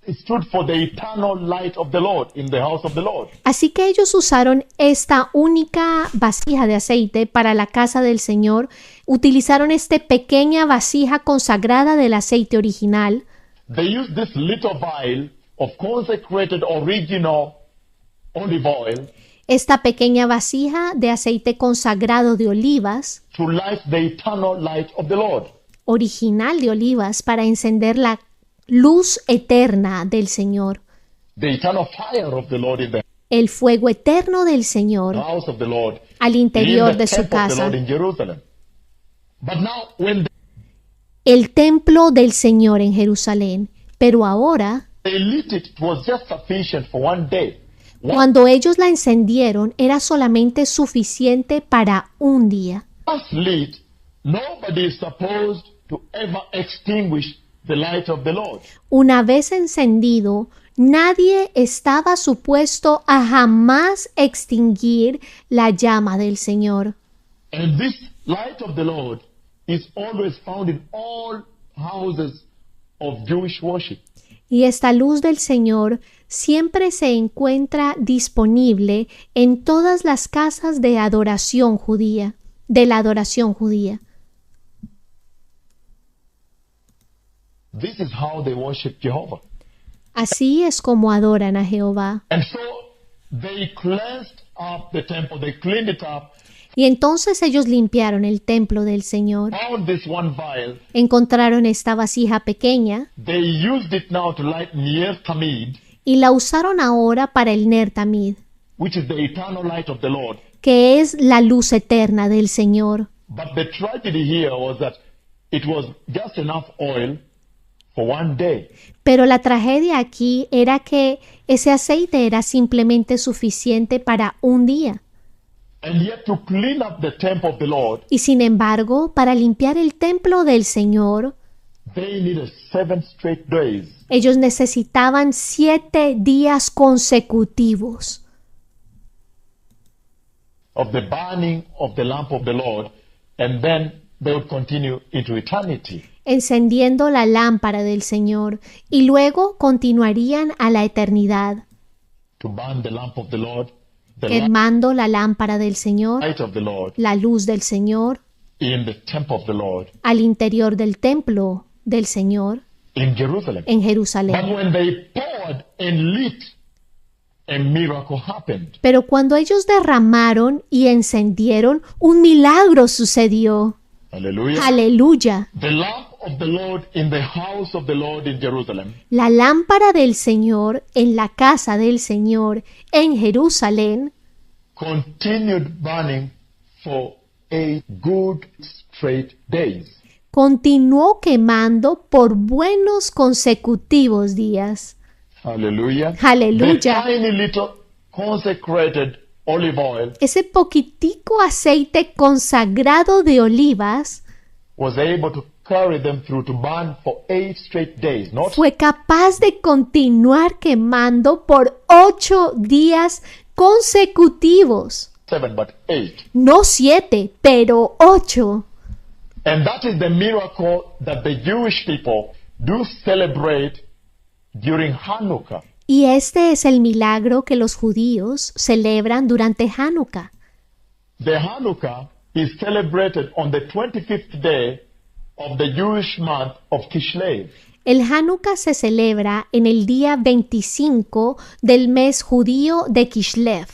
It stood for the eternal light of the Lord in the house of the Lord. Así que ellos usaron esta única vasija de aceite para la casa del Señor. Utilizaron esta pequeña vasija consagrada del aceite original. They used this little vial of consecrated original olive oil Esta pequeña vasija de aceite consagrado de olivas, to light the eternal light of the Lord. original de olivas, para encender la luz eterna del Señor, The eternal fire of the Lord in the el fuego eterno del Señor house of the Lord, al in interior the de su temple of the casa, Lord in Jerusalem. But now when el templo del Señor en Jerusalén. Pero ahora, they lit it, it was just sufficient for one day. cuando ellos la encendieron, era solamente suficiente para un día. Once lit, nobody is supposed to ever extinguish the light of the Lord. Una vez encendido, nadie estaba supuesto a jamás extinguir la llama del Señor. And this light of the Lord is always found in all houses of Jewish worship. Y esta luz del Señor siempre se encuentra disponible en todas las casas de adoración judía, de la adoración judía. This is how they worship Jehovah. Así es como adoran a Jehová. And so they cleansed up the temple, they cleaned it up, Y entonces ellos limpiaron el templo del Señor, found this one vial. encontraron esta vasija pequeña They used it now to light Ner Tamid, y la usaron ahora para el Ner Tamid, which is the eternal light of the Lord. que es la luz eterna del Señor. But the tragedy here was that it was just enough oil for one day. Pero la tragedia aquí era que ese aceite era simplemente suficiente para un día. And yet to clean up the temple of the Lord, Y sin embargo, para limpiar el templo del Señor, they needed 7 straight days. ellos necesitaban 7 días consecutivos Of the burning of the lamp of the Lord, and then they would continue into eternity. encendiendo la lámpara del Señor y luego continuarían a la eternidad, To burn the lamp of the Lord, the quemando la lámpara del Señor, light of the Lord, la luz del Señor, in the temple of the Lord, al interior del templo del Señor in Jerusalem. en But Jerusalén. when they poured and lit, a miracle happened. Pero cuando ellos derramaron y encendieron, un milagro sucedió. Hallelujah. Aleluya. The lamp of the Lord in the house of the Lord in Jerusalem La lámpara del Señor en la casa del Señor en Jerusalén continued burning for 8 good straight days. continuó quemando por buenos consecutivos días. Hallelujah. Aleluya. The tiny little consecrated olive oil Ese poquitico aceite consagrado de olivas was able to carry them through to burn for 8 straight days, not fue capaz de continuar quemando por 8 días consecutivos. 7 but 8. No 7, pero 8. And that is the miracle that the Jewish people do celebrate during Hanukkah. Y este es el milagro que los judíos celebran durante Hanukkah. The Hanukkah is celebrated on the 25th day of the Jewish month of Kislev. El Hanukkah se celebra en el día 25 del mes judío de Kislev.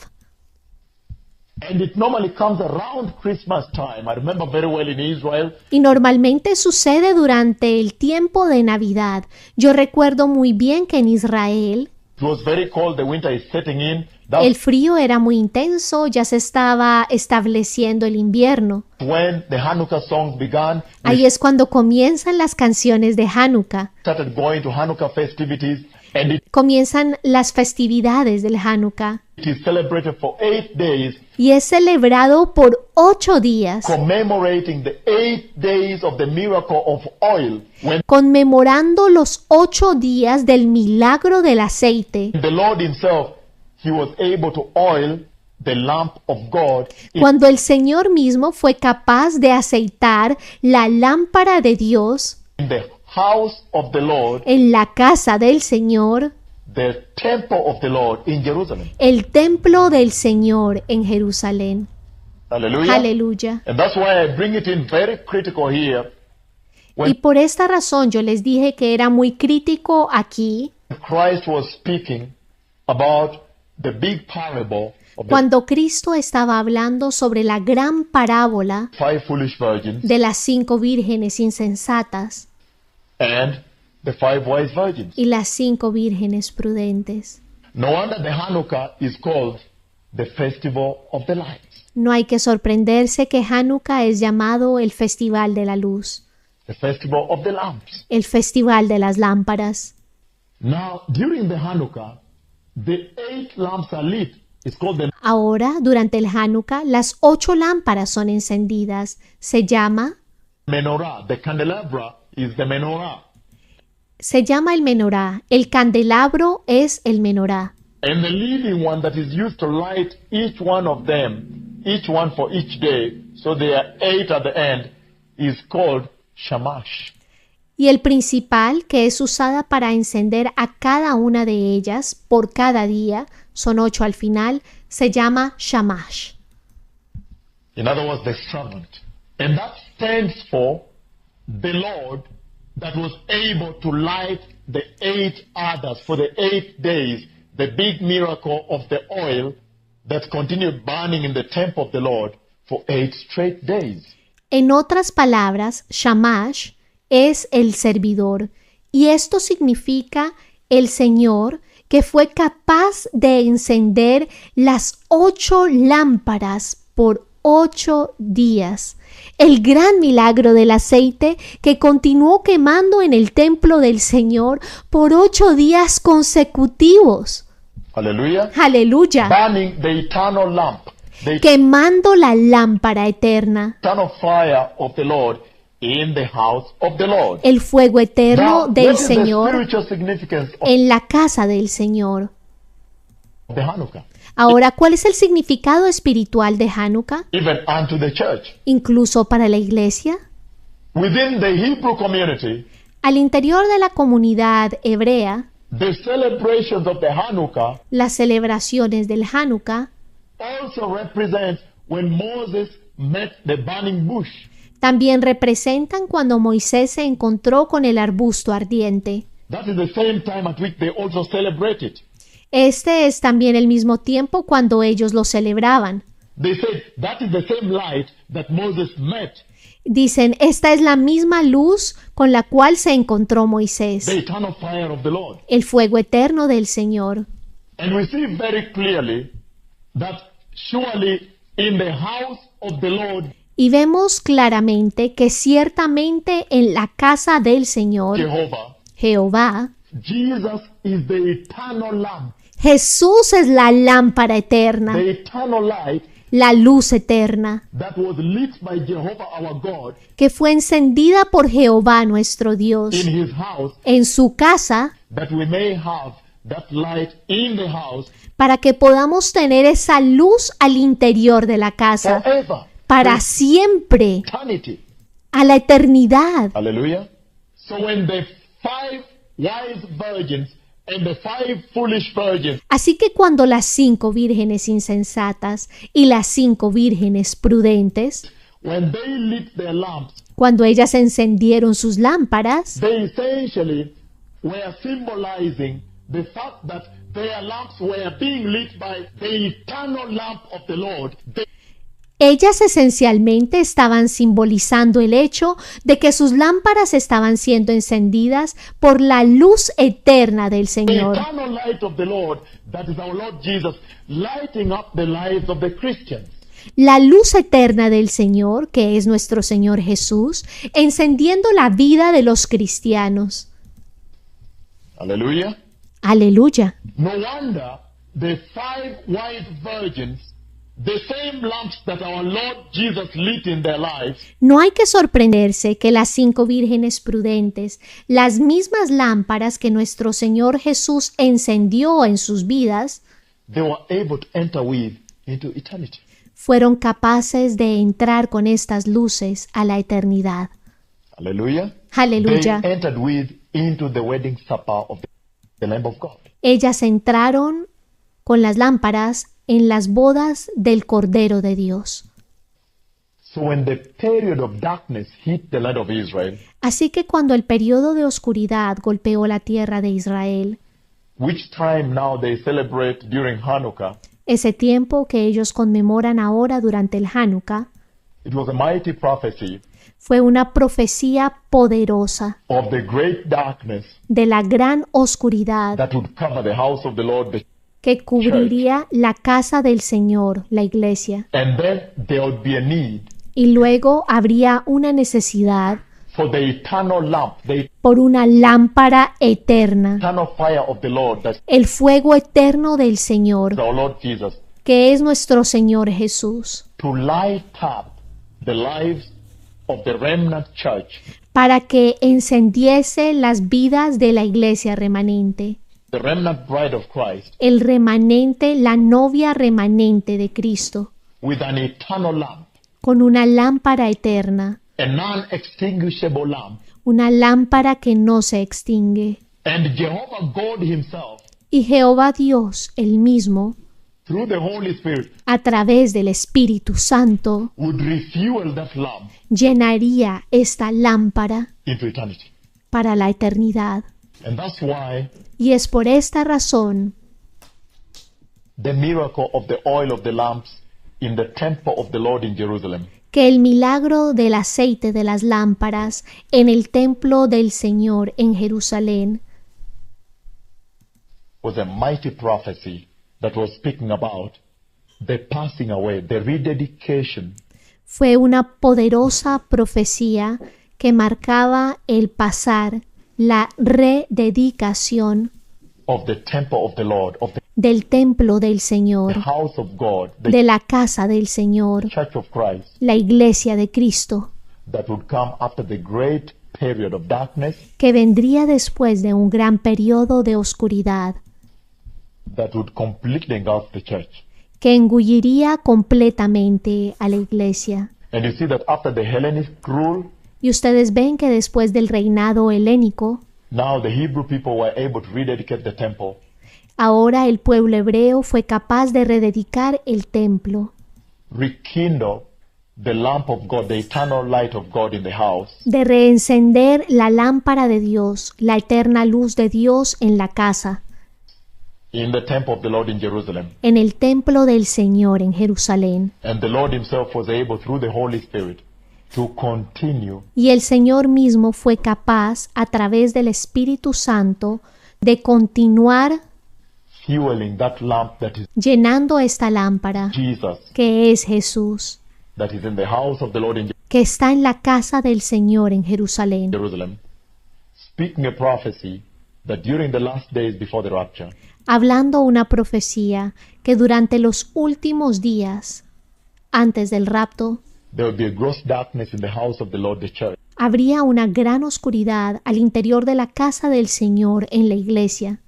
And it normally comes around Christmas time. I remember very well in Israel, Y normalmente sucede durante el tiempo de Navidad. Yo recuerdo muy bien que en Israel it was very cold, the winter is setting in. el That's frío era muy intenso, ya se estaba estableciendo el invierno. when the Hanukkah songs began. We Ahí es cuando comienzan las canciones de Hanukkah. started going to Hanukkah festivities. And comienzan las festividades del Hanukkah it is celebrated for 8 days, y es celebrado por 8 días, commemorating the 8 days of the miracle of oil, when conmemorando los 8 días del milagro del aceite, the Lord himself, he was able to oil the lamp of God cuando el Señor mismo fue capaz de aceitar la lámpara de Dios in the house of the Lord, en la casa del Señor, the temple of the Lord in Jerusalem. el templo del Señor en Jerusalén. Hallelujah. Aleluya. And that's why I bring it in very critical here. Y por esta razón yo les dije que era muy crítico aquí, Christ was speaking about the big parable of the cuando Cristo estaba hablando sobre la gran parábola 5 foolish virgins de las 5 vírgenes insensatas and the 5 wise virgins. y las 5 vírgenes prudentes. No wonder the Hanukkah is called the festival of the lights, No hay que sorprenderse que Hanukkah es llamado el Festival de la Luz, the festival of the lamps. el Festival de las Lámparas. Now, during the Hanukkah, the 8 lamps are lit. It's called the Ahora, durante el Hanukkah, las 8 lámparas son encendidas. Se llama menorah. The candelabra is the menorah. el menorá. El candelabro es el menorá. And the leading one that is used to light each one of them, each one for each day, so there are 8 at the end, is called shamash. Y el principal, que es usada para encender a cada una de ellas por cada día, son 8 al final, se llama shamash. In other words, the servant. And that stands for the Lord that was able to light the 8 others for the 8 days, the big miracle of the oil that continued burning in the temple of the Lord for 8 straight days. En otras palabras, shamash es el servidor, y esto significa el Señor que fue capaz de encender las 8 lámparas por 8 días. El gran milagro del aceite que continuó quemando en el templo del Señor por 8 días consecutivos. Hallelujah. Aleluya. Burning the eternal lamp, the Quemando la lámpara eterna, eternal fire of the Lord in the house of the Lord. el fuego eterno Now, del what is the Señor spiritual significance of en la casa del Señor. the Hanukkah? Ahora, ¿cuál es el significado espiritual de Hanukkah? Even unto the church. Incluso para la iglesia. Within the Hebrew community, Al interior de la comunidad hebrea, the celebrations of the Hanukkah las celebraciones del Hanukkah also represent when Moses met the burning bush. también representan cuando Moisés se encontró con el arbusto ardiente. That is the same time at which they also celebrate it. Este es también el mismo tiempo cuando ellos lo celebraban. They said that is the same light that Moses met, Dicen, esta es la misma luz con la cual se encontró Moisés, the eternal fire of the Lord. el fuego eterno del Señor. And we see very clearly that surely in the house of the Lord, Y vemos claramente que ciertamente en la casa del Señor, Jehová, Jesus is the eternal lamp, Jesús es la lámpara eterna, the eternal light la luz eterna, that was lit by Jehovah our God que fue encendida por Jehová nuestro Dios in his house, en su casa, that we may have that light in the house para que podamos tener esa luz al interior de la casa, forever, para siempre, eternity. a la eternidad. Hallelujah. So when the 5 wise virgins and the 5 foolish virgins Así que cuando las 5 vírgenes insensatas y las 5 vírgenes prudentes, when they lit their lamps, cuando ellas encendieron sus lámparas, they essentially were symbolizing the fact that their lamps were being lit by the eternal lamp of the Lord. ellas esencialmente estaban simbolizando el hecho de que sus lámparas estaban siendo encendidas por la luz eterna del The Señor. eternal light of the Lord, that is our Lord Jesus, lighting up the lives of the Christians. La luz eterna del Señor, que es nuestro Señor Jesús, encendiendo la vida de los cristianos. Hallelujah. Aleluya. No wonder the 5 wise virgins, the same lamps that our Lord Jesus lit in their lives, No hay que sorprenderse que las 5 vírgenes prudentes, las mismas lámparas que nuestro Señor Jesús encendió en sus vidas, they were able to enter with into eternity. fueron capaces de entrar con estas luces a la eternidad. Hallelujah. Aleluya. They entered with into the wedding supper of the Lamb of God. Ellas entraron con las lámparas en las bodas del Cordero de Dios. So when the period of darkness hit the land of Israel, Así que cuando el periodo de oscuridad golpeó la tierra de Israel, which time now they celebrate during Hanukkah, ese tiempo que ellos conmemoran ahora durante el Hanukkah, it was a mighty prophecy fue una profecía poderosa of the great darkness de la gran oscuridad that would cover the house of the Lord, que cubriría la casa del Señor, la iglesia. and then there would be a need Y luego habría una necesidad for the eternal lamp, the por una lámpara eterna, eternal fire of the Lord, that's el fuego eterno del Señor, our Lord Jesus, que es nuestro Señor Jesús, to light up the lives of the remnant church, para que encendiese las vidas de la iglesia remanente, the remnant bride of Christ, el remanente, la novia remanente de Cristo, with an eternal lamp, con una lámpara eterna, a non-extinguishable lamp. una lámpara que no se extingue. And Jehovah God himself, Y Jehová Dios, el mismo, through the Holy Spirit, a través del Espíritu Santo, would refuel that lamp llenaría esta lámpara into eternity. para la eternidad. And that's why Y es por esta razón the miracle of the oil of the lamps in the temple of the Lord in Jerusalem que el milagro del aceite de las lámparas en el templo del Señor en Jerusalén was a mighty prophecy that was speaking about the passing away, the rededication fue una poderosa profecía que marcaba el pasar, la rededicación of the temple of the Lord, of the del templo del Señor, house of God, the de la casa del Señor, church of Christ, la iglesia de Cristo, that would come after the great period of darkness, que vendría después de un gran periodo de oscuridad, that would completely engulf the church. que engulliría completamente a la iglesia. And you see that after the Hellenic rule, Y ustedes ven que después del reinado helénico, now the Hebrew people were able to rededicate the temple, ahora el pueblo hebreo fue capaz de rededicar el templo, rekindle the lamp of God, the eternal light of God in the house, de reencender la lámpara de Dios, la eterna luz de Dios en la casa, in the temple of the Lord in Jerusalem. en el templo del Señor en Jerusalén. And the Lord himself was able, through the Holy Spirit, to continue Y el Señor mismo fue capaz, a través del Espíritu Santo, de continuar fueling that lamp that is llenando esta lámpara, Jesus, que es Jesús, that is in the house of the Lord in que está en la casa del Señor en Jerusalén, Jerusalem, speaking a prophecy that during the last days before the rapture, hablando una profecía que durante los últimos días, antes del rapto, there will be a gross darkness in the house of the Lord, the church. habría una gran oscuridad al interior de la casa del Señor en la iglesia.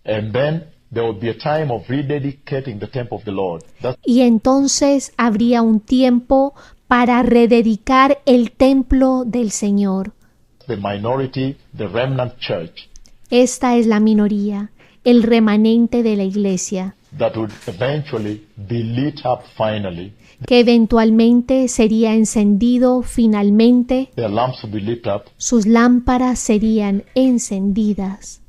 And then there will be a time of rededicating the temple of the Lord. That's Y entonces habría un tiempo para rededicar el templo del Señor. the minority, the remnant church, Esta es la minoría, el remanente de la iglesia, that would eventually be lit up finally. que eventualmente sería encendido finalmente, Their lamps will be lit up sus lámparas serían encendidas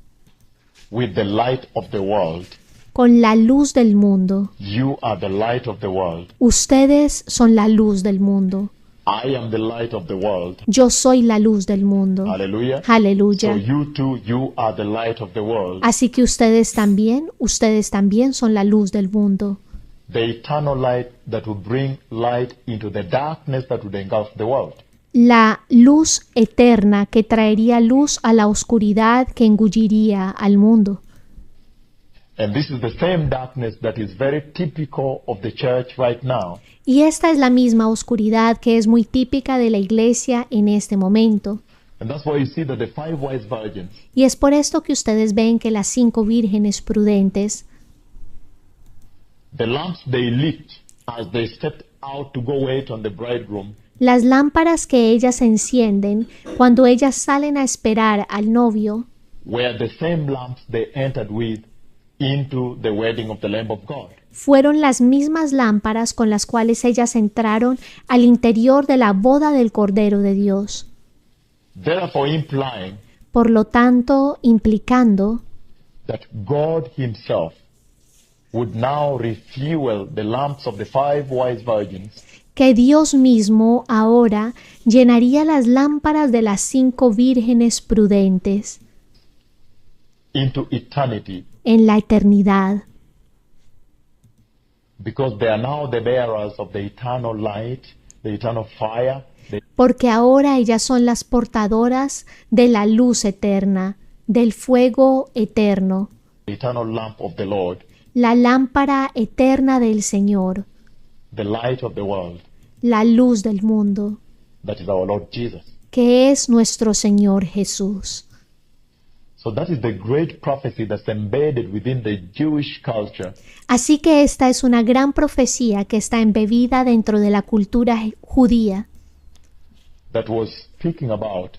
with the light of the world. con la luz del mundo. You are the light of the world. Ustedes son la luz del mundo. I am the light of the world. Yo soy la luz del mundo. Hallelujah. So Aleluya. you too, you are the light of the world. Así que ustedes también son la luz del mundo. The eternal light that would bring light into the darkness that would engulf the world. la luz eterna que traería luz a la oscuridad que engulliría al mundo. And this is the same darkness that is very typical of the church right now. Y esta es la misma oscuridad que es muy típica de la iglesia en este momento. And that's why you see that the 5 wise virgins, Y es por esto que ustedes ven que las 5 vírgenes prudentes, the lamps they lit as they stepped out to go wait on the bridegroom, las lámparas que ellas encienden cuando ellas salen a esperar al novio, were the same lamps they entered with into the wedding of the Lamb of God. fueron las mismas lámparas con las cuales ellas entraron al interior de la boda del Cordero de Dios. Therefore implying Por lo tanto, implicando that God himself would now refuel the lamps of the 5 wise virgins que Dios mismo ahora llenaría las lámparas de las 5 vírgenes prudentes into eternity, en la eternidad, because they are now the bearers of the eternal light, the eternal fire, porque ahora ellas son las portadoras de la luz eterna, del fuego eterno, the eternal lamp of the Lord, la lámpara eterna del Señor, the light of the world, la luz del mundo, that is our Lord Jesus. que es nuestro Señor Jesús. So that is the great prophecy that's embedded within the Jewish culture, Así que esta es una gran profecía que está embebida dentro de la cultura judía, that was speaking about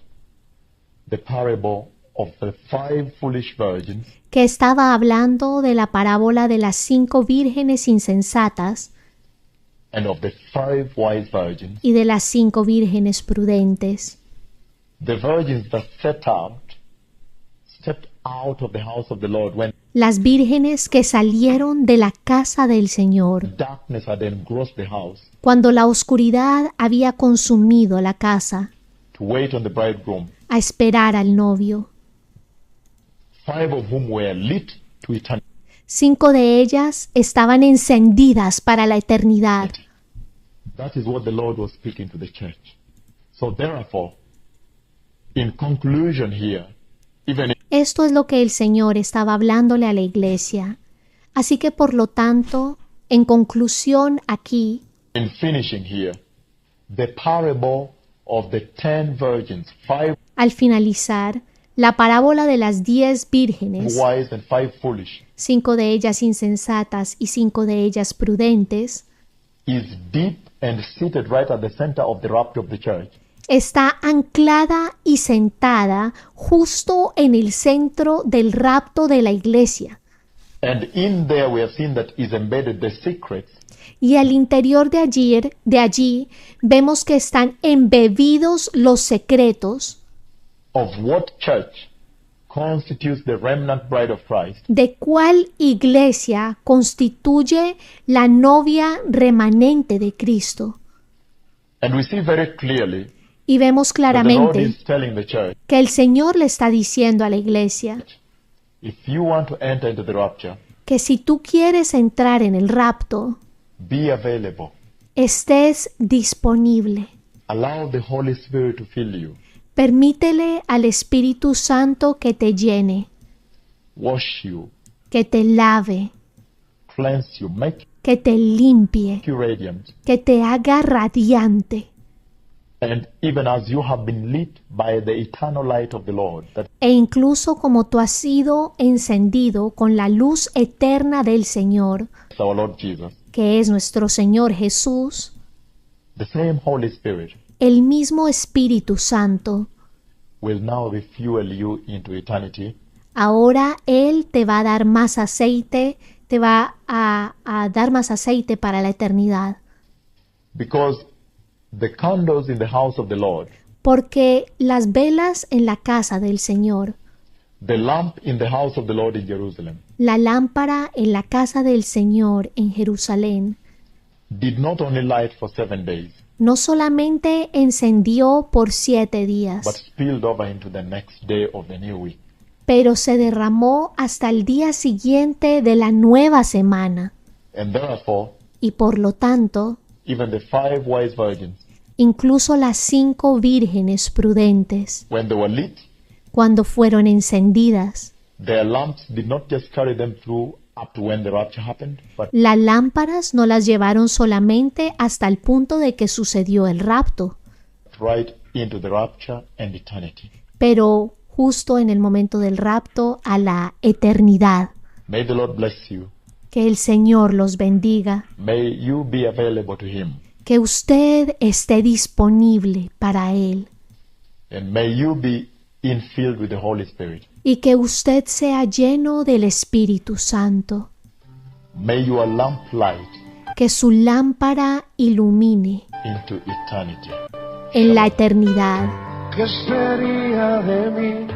the parable of the 5 foolish virgins que estaba hablando de la parábola de las 5 vírgenes insensatas and of the 5 wise virgins, y de las 5 vírgenes prudentes, the virgins that stepped out of the house of the Lord when las vírgenes que salieron de la casa del Señor, darkness had engrossed the house, cuando la oscuridad había consumido la casa, to wait on the bridegroom, a esperar al novio. 5 of whom were lit to eternity. 5 de ellas estaban encendidas para la eternidad. That is what the Lord was speaking to the church. So therefore, in conclusion here, even Esto es lo que el Señor estaba hablándole a la iglesia. Así que por lo tanto, en conclusión aquí, in finishing here, the parable of the 10 virgins, 5 al finalizar, la parábola de las 10 vírgenes, wise and 5 foolish, 5 de ellas insensatas y 5 de ellas prudentes, is deep and seated right at the center of the rapture of the church. está anclada y sentada justo en el centro del rapto de la iglesia. And in there we have seen that is embedded the secrets Y al interior de allí vemos que están embebidos los secretos of what church constitutes the remnant bride of Christ, de cuál iglesia constituye la novia remanente de Cristo. and we see very clearly Y vemos that the Lord claramente is telling the church, que el Señor le está diciendo a la iglesia if you want to enter into the rapture, que si tú quieres entrar en el rapto, be available. estés disponible. Allow the Holy Spirit to fill you, Permítele al Espíritu Santo que te llene, wash you, que te lave, cleanse you, make que te limpie, you radiant. que te haga radiante. And even as you have been lit by the eternal light of the Lord, that E incluso como tú has sido encendido con la luz eterna del Señor, is our Lord Jesus, que es nuestro Señor Jesús, the same Holy Spirit el mismo Espíritu Santo, will now refuel you into eternity, ahora Él te va a dar más aceite, te va a dar más aceite para la eternidad. because the candles in the house of the Lord, Porque las velas en la casa del Señor, the lamp in the house of the Lord in Jerusalem, la lámpara en la casa del Señor en Jerusalén, did not only light for 7 days, no solamente encendió por 7 but días, spilled over into the next day of the new week. pero se derramó hasta el día siguiente de la nueva semana. And therefore, Y por lo tanto, even the 5 wise virgins incluso las 5 vírgenes prudentes, when they were lit, cuando fueron encendidas, their lamps did not just carry them through up to when the rapture happened, but las lámparas no las llevaron solamente hasta el punto de que sucedió el rapto, right into the rapture and eternity. pero justo en el momento del rapto a la eternidad. May the Lord bless you. Que el Señor los bendiga, May you be available to Him. que usted esté disponible para Él And may you be infilled with the Holy Spirit. y que usted sea lleno del Espíritu Santo, May your lamp light que su lámpara ilumine into eternity. en la eternidad. ¿Qué sería de mí